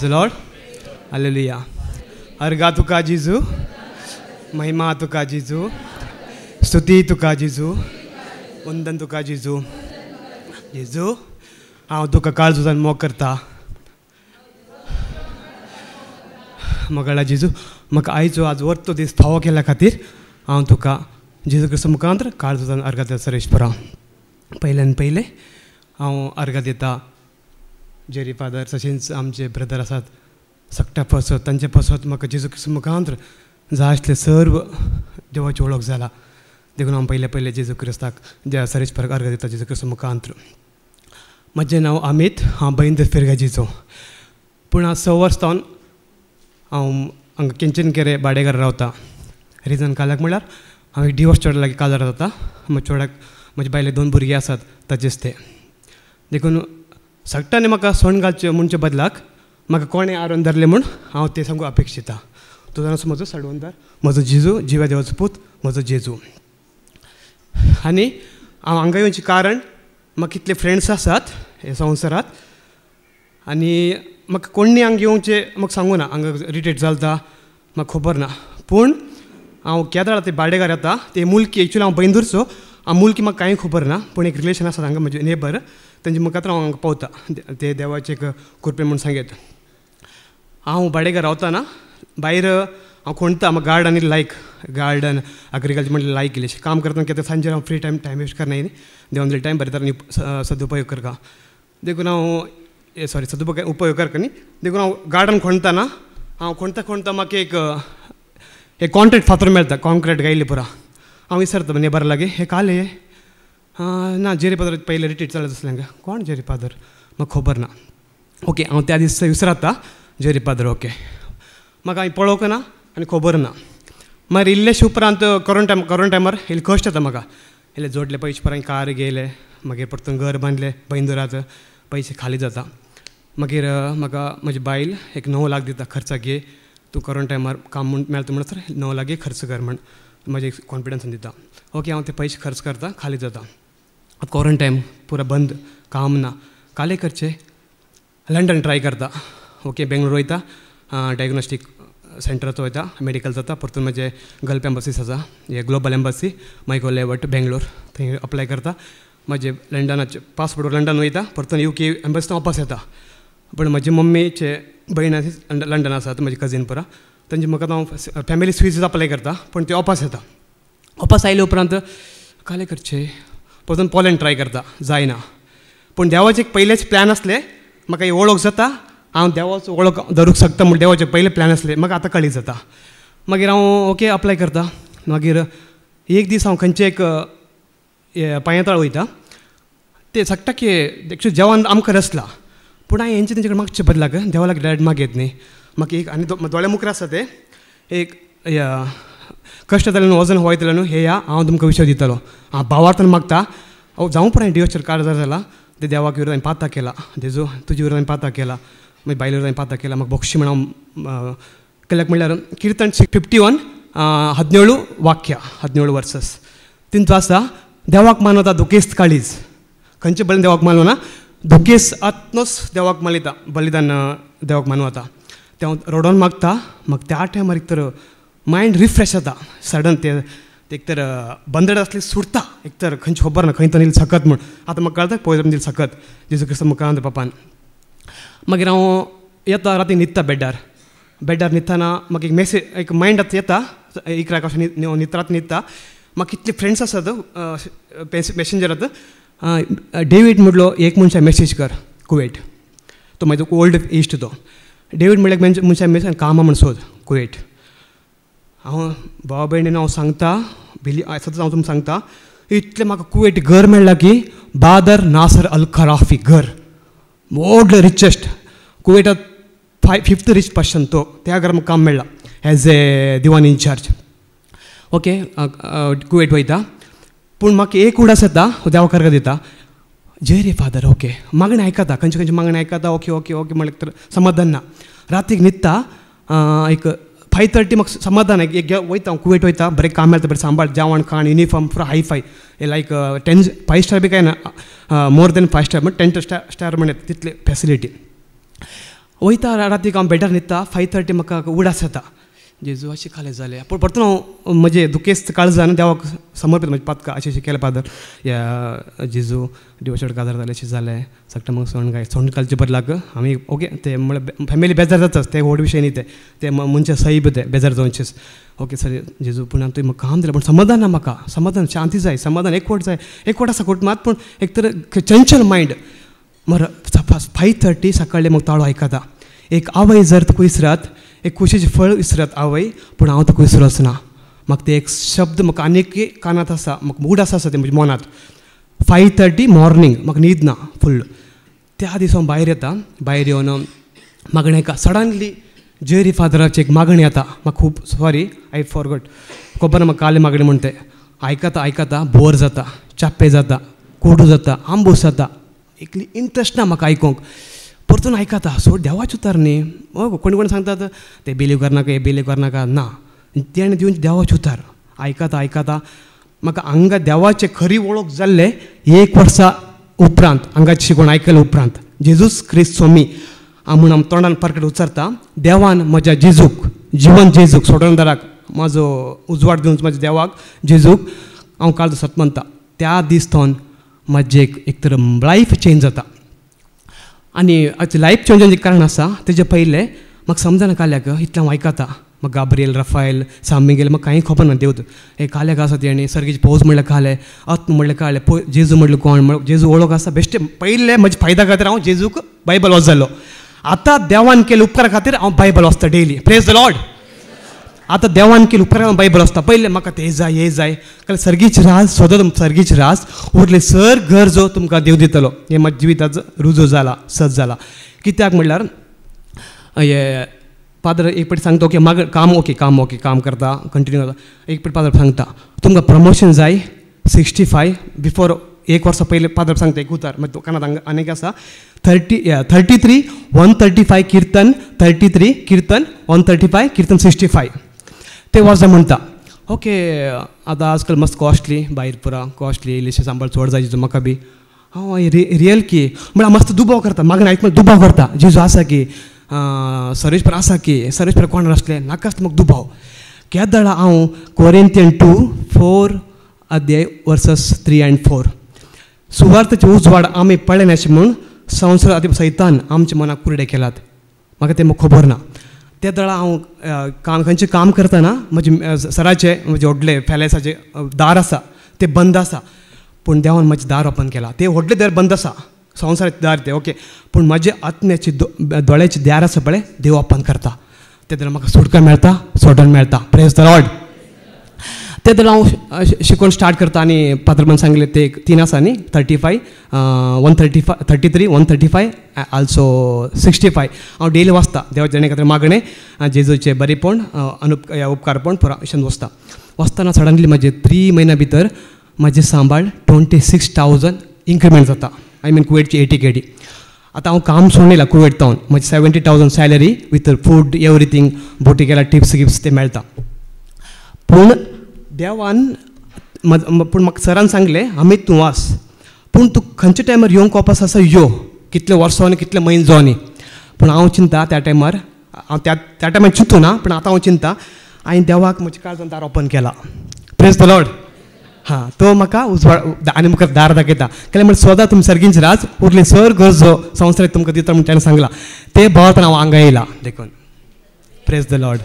The Lord. Hallelujah. अर्गा तुका जेजू, महिमा तुका जेजू, स्तुती तुका जेजू, वंदन तुका जेजू. जेजू हांव तुका काळजुजान मोग करता. मगळा जेजू म्हाका आयचो आज वर्तो दीस फावो केल्या खातीर हांव तुका जेजू क्रिस्त मुखांतर काळजुजान अर्घ दिता सरेश्वरा. पयल्यान पयलें हांव अर्घ दिता जेरी फादर तशेंच आमचे ब्रदर आसात सक्टा पसत तांचे पसत म्हाका जेजू क्रिस्त मुखांतर जाय आसले सर्व देवाची वळख जाला देखून हांव पयले जेजू क्रिस्ताक देवा सरेश्वराक अर्घ दिता जेजू क्रिस्त मुखांतर. म्हजें नांव अमित, हांव बैंदर फेरगाजीचो. पूण आज 6 वर्स जावन हांव हांगा केंचन केरे बाडेगार रावता. रिजन काल्याक म्हणल्यार हांव एक डिवोर्स चेडा लागीं काजार जाता. म्हज्या चेड्याक म्हजे बायले 2 भुरगीं आसात ताचेच ते देखून सक्टांनी म्हाका सोण घालचे म्हणचे बदलाक म्हाका कोणें आरोन धरलें म्हूण हांव तें सांगूं अपेक्षिता. तो जावन म्हजो साडवंदार, म्हजो जेजू, जिव्या देवाचो पूत म्हजो जेजू. आनी हांव हांगा येवचें कारण म्हाका कितले फ्रेंड्स आसात हे संवसारांत आनी म्हाका कोणी हांगा येवचें म्हाका सांगूं ना. हांगा रिटेट जाता म्हाका खबर ना. पूण हांव केदार ते बाडेगार येता ते मुलकी एक्चुली हांव बैंदूरचो. हांव मुलकी म्हाका कांय खबर ना पूण एक रिलेशन आसा हांगा म्हजे नेबर तेंचे मुखार हांव हांगा पावता. ते देवाचे एक कृपे म्हूण सांगेत. हांव बाडेगार रावतना भायर हांव खणटा. म्हाका गार्डन लायक गार्डन एग्रीकल्चर म्हणजे लायक केलें काम करतना कितें सांजे हांव फ्री टायम वेस्ट करना देवान दिले टायम बरे तरेन सदुपयोग करता देखून हांव सदुपयोग उपयोग करता न्ही देखून हांव गार्डन खणतना हांव खणटा म्हाका एक कॉन्क्रीट फातर मेळटा. कॉन्क्रीट गायले पुरा. हांव विचारता नेबर लागी हे काले ना जेरी पादर पयले रिटीट जालें आसलें हांगा कोण जेरी पादर म्हाका खबर ना. ओके हांव त्या दिसा विसरता जेरी पादर. ओके म्हाका हांवें पळोवंक ना आनी खबर ना. मागीर इल्लेशे उपरांत कोरोना टायमार इल्ले कश्ट जाता म्हाका. इल्ले जोडले पयशे परत कार गेले मागीर परतून घर बांदलें बैंदुरात पयशे खाली जाता. मागीर म्हाका म्हजी बायल एक 9 लाख दिता खर्चाक घे तूं कोरोना टायमार काम म्हूण मेळटा म्हणसर 9 लाख खर्च कर म्हण म्हजे कॉन्फिडन्सान दिता. ओके हांव ते पयशे खर्च करता खाली जाता. कोरोना टायम पुरा बंद काम ना काले करचे लंडन ट्राय करता. ओके बेंगलोर वयता डायग्नोस्टीक सेंटराचो वयता मेडिकल जाता. परतून म्हजे गल्फ एम्बसीस आसा हे ग्लोबल एम्बसी मायको लेवट बेंगलोर थंय अप्लाय करता. म्हजे लंडनाचे पासपोर्ट लंडन वयता परतून UK एम्बसीन वापस येता. पण म्हजे मम्मीचे भयण लंडन आसात म्हजी कजीन पुरा तांचे म्हाका हांव फॅमिली स्विजीस अप्लाय करता पूण ते वापस येता. वापस आयले उपरांत काले करचे परतून पोलंड ट्राय करता जायना. पूण देवाचे एक पयलेच प्लॅन आसले म्हाका वळख जाता हांव देवाचो वळख धरूंक शकता म्हूण देवाचे पयले प्लॅन आसले म्हाका आतां कळीत जाता. मागीर हांव ओके अप्लाय करता. मागीर एक दीस हांव खंयचे एक पांयेताळ वयता ते सांगता की एक्चुली जेवण आमकां रसला पूण हांवें हेंचे तेंचे कडेन मागचे बदलाक देवा लागीं डायरेक्ट मागयत न्ही. म्हाका एक आनी दोळे मुखार आसा ते एक कश्ट जालें न्हू वजन वयतलें न्हू हे हांव तुमकां विशय दितलो. हांव भावार्थान मागता हांव जावं पुराय डिवोर्सर कारजार जाला ते देवाक विरोध हांवें पाता केला. जेजू तुजे विरोध हांवें पाता केला मागीर बायले विरोध हांवें पाता केला. म्हाका बक्षी म्हण हांव केल्याक म्हणल्यार किर्तन 51 17 वाक्य 17 वर्सस तिंचो आसा देवाक मानवता दुखेस्त काळीज खंयचे बळीन देवाक मानवना दुखेस्त आत्मस देवाक मालिता बलिदान देवाक मानवता. ते हांव रडोन मागता म्हाका त्या टायमार एक तर मायंड रिफ्रेश जाता. सडन ते एक तर बंदड आसली सुटता एक तर खंयची खबर ना खंय तर नील सकत म्हूण आतां म्हाका कळटा पळय नील सकत जेजू क्रिस्त मुखार पापान. मागीर हांव येता राती न्हिदता बेड्डार न्हिदतना म्हाका एक मेसेज एक मायंड येता एक राक अशें न्हिदरात न्हिदता. म्हाका कितले फ्रेंड्स आसात मॅसेंजरात डेवीड म्हणलो एक मनशाक मॅसेज कर कुवेट तो म्हाजो ओल्ड इश्ट तो डेवीड म्हणल्यार मनशाक मॅसेज कामा म्हण सोद कुवेट. हांव भावा भयणीन हांव सांगता सतत हांव तुमकां सांगता इतलें म्हाका कुवेट घर मेळ्ळां की बादर नासर अल खराफी घर मोस्ट रिचेस्ट कुवेटांत 5th रिच पर्सन तो त्या घरा म्हाका काम मेळ्ळां as a diwan incharge. Okay Kuwait वयता पूण म्हाका एक उडास येता देवाक अर्घ दिता जय रे फादर. ओके मागणें आयकता खंयचे मागणें आयकता ओके ओके ओके म्हणलें तर समाधान ना. रातीक न्हिदता एक 5:30 म्हाका समाधान एक वयता हांव कुवेट वयता बरें काम मेळटा बरें सांबाळ जेवण खाण युनिफॉर्म पुरो हाय-फाय लायक 5 स्टार बी काय ना more than 5 star but 10 star म्हणटा तितले फॅसिलिटी. वयता रातीक हांव बेडार न्हिदता 5:30 म्हाका उडास येता जेजू अशें खालें जालें पूण परतून हांव म्हजें दुखेस्त काळजान देवाक समर्पीत म्हजें पातका अशें केलें पादर या जेजू डिवोशड काजार जालें अशें जालें सगळें म्हाका सोंड घालचे बदलाक आमी ओके ते म्हळ्यार फॅमिली बेजार जाताच ते व्हड विशय न्ही ते मनशां सैब ते बेजार जावचेच ओके सर जेजू पूण तुवें म्हाका काम दिलें पूण समाधान ना म्हाका समाधान शांती जाय समाधान एकवट जाय एकवट आसा कुटुंबात पूण एक तर चंचल मायंड मर 5:30 सकाळी म्हाका ताळो आयकता एक आवय जर तुका विसरात एक खुशेचें फळ विसरत आवय पूण हांव तुका विसरोच ना म्हाका ते एक शब्द म्हाका आनीक कानात आसा म्हाका उडास आसा ते म्हज्या मनांत 5:30 मॉर्निंग म्हाका न्हीद ना फुल्ल त्या दिसा हांव भायर येता भायर येवन मागणें एका सडनली जेरी फादराची एक मागणी येता म्हाका खूब सॉरी आय फॉरगॉट खबर ना म्हाका काले मागणी म्हणटा आयकता आयकता बोर जाता चाप्पे जाता कोडू जाता आंबूस जाता एकली इंट्रस्ट ना म्हाका आयकूंक परतून आयकता सो देवाचें उतर न्ही कोणी कोणी सांगतात ते बिलीव करनाका हे बिलीव करनाका ना तेणें दिवन देवाचें उतर आयकता आयकता म्हाका हांगा देवाचें खरी वळख जाल्ले 1 वर्सा उपरांत हांगाची शिकवण आयकले उपरांत जेजूस क्रिस्त स्वामी म्हूण हांव तोंडान परकडे उच्चारता देवान म्हज्या जेजूक जिवन जेजूक सोडणदाराक म्हाजो उजवाड दिवन म्हाज्या देवाक जेजूक हांव काळजो सतमंता त्या दिसतावन म्हाजें एक तर लायफ चेंज जाता आनी लायफ चेंज जावपाचें कारण आसा तेजे पयलें म्हाका समजना काल्याक इतलें हांव आयकता म्हाका गाब्रिएल राफायल सामिगेल म्हाका कांय खबर ना देवत हे काल्याक आसा तेणी सर्गेची पौज म्हणल्यार कालें आत्म म्हणल्यार कालें जेजू म्हणल्यार कोण जेजू वळख आसा बेश्टे पयले म्हज्या फायद्या खातीर हांव जेजूक बायबल वाचतालो आतां देवान केले उपकारा खातीर हांव बायबल वाचता डेली प्रेज द लॉर्ड आतां देवान केले उपकारा हांव बायबल वाचता पयलें म्हाका ते जाय हे जाय काल सर्गीच राज सोदत सर्गीच राज उरले सर गरजो तुमकां देव दितलो हें म्हाज्या जिविताचो रुजू जाला सज जाला कित्याक म्हणल्यार हे फादर एक फावटी सांगता ओके काम करता कंटिन्यू करता एक फावटी फादर सांगता तुमकां प्रमोशन जाय 65 बिफोर 1 वर्सा पयलें फादर सांगता एक उतार मागीर कानात आनीक आसा 33 135 कीर्तन 33 कीर्तन 135 कीर्तन 65 ते वर्सां म्हणटा ओके आतां आजकाल मस्त कॉस्टली भायर पुरा कॉस्टली इल्लेशें सांबाळ चड जाय जेजू म्हाका बी हांव रियल की म्हळ्यार हांव मस्त दुबाव करता मागणें आयक दुबाव करता जेजू आसा की सरेशपर आसा की सरेशपर कोण आसलें नाका आसता म्हाका दुबाव केदां हांव कोरिंथियन 2:4 अध्याय वर्सस 3 and 4 सुवार्थेचे उजवाड आमी पळय नाशे म्हूण संवसार आदी सैतान आमच्या मनाक कुरडे केलात म्हाका ते खबर ना त्या दळा हांव खंयचें काम करतना म्हजे सराचे म्हजे व्हडले फॅलेसाचे दार आसा ते बंद आसा पूण देवान म्हजें दार ओपन केलां ते व्हडले दार बंद आसा संवसाराचे दार ते ओके पूण म्हजे आत्म्याचे दोळ्याचे दार आसा पळय देव ओपन करता ते दळा म्हाका सुटका मेळटा सोडण मेळटा प्रेज द लॉर्ड ते दळा हांव शिकवण स्टार्ट करता आनी पात्रमान सांगले ते 3 आसा न्ही 35 135 33 135 आल्सो 65 हांव डेली वाचता देवाच्या जाणे खातीर मागणें जेजूचे बरेपण उपकारपण पुरा अशें वाचतना सडनली म्हाजे 3 म्हयन्या भितर म्हाजें सांबाळ 26,000 इन्क्रिमेंट जाता आय मीन कुवेटची 80 KD आतां हांव काम सोडलें कुवेट तावन म्हजी 70,000 सॅलरी विथ फूड एवरीथींग बोटी गेल्यार टिप्स गिफ्ट्स ते मेळटा पूण देवान पूण म्हाका सरान सांगलें अमित तूं वास पूण तूं खंयच्या टायमार येवंक वापस आसा यो कितले वर्सां आनी कितले म्हयने जावं न्ही पूण हांव चिंता त्या टायमार हांव त्या टायमार चिंतू ना पूण आतां हांव चिंता हांवें देवाक म्हज्या काळजान दार ओपन केला प्रेज द लॉर्ड हां तो म्हाका उजवाड आनी म्हाका दार दाखयता केलें म्हळ्यार सदां तुमी सर्गींच राज उरले सर गरजो संवसारीक तुमकां दिता म्हण ताणें सांगलां ते भोंवतना हांव हांगा येयला देखून प्रेज द लॉर्ड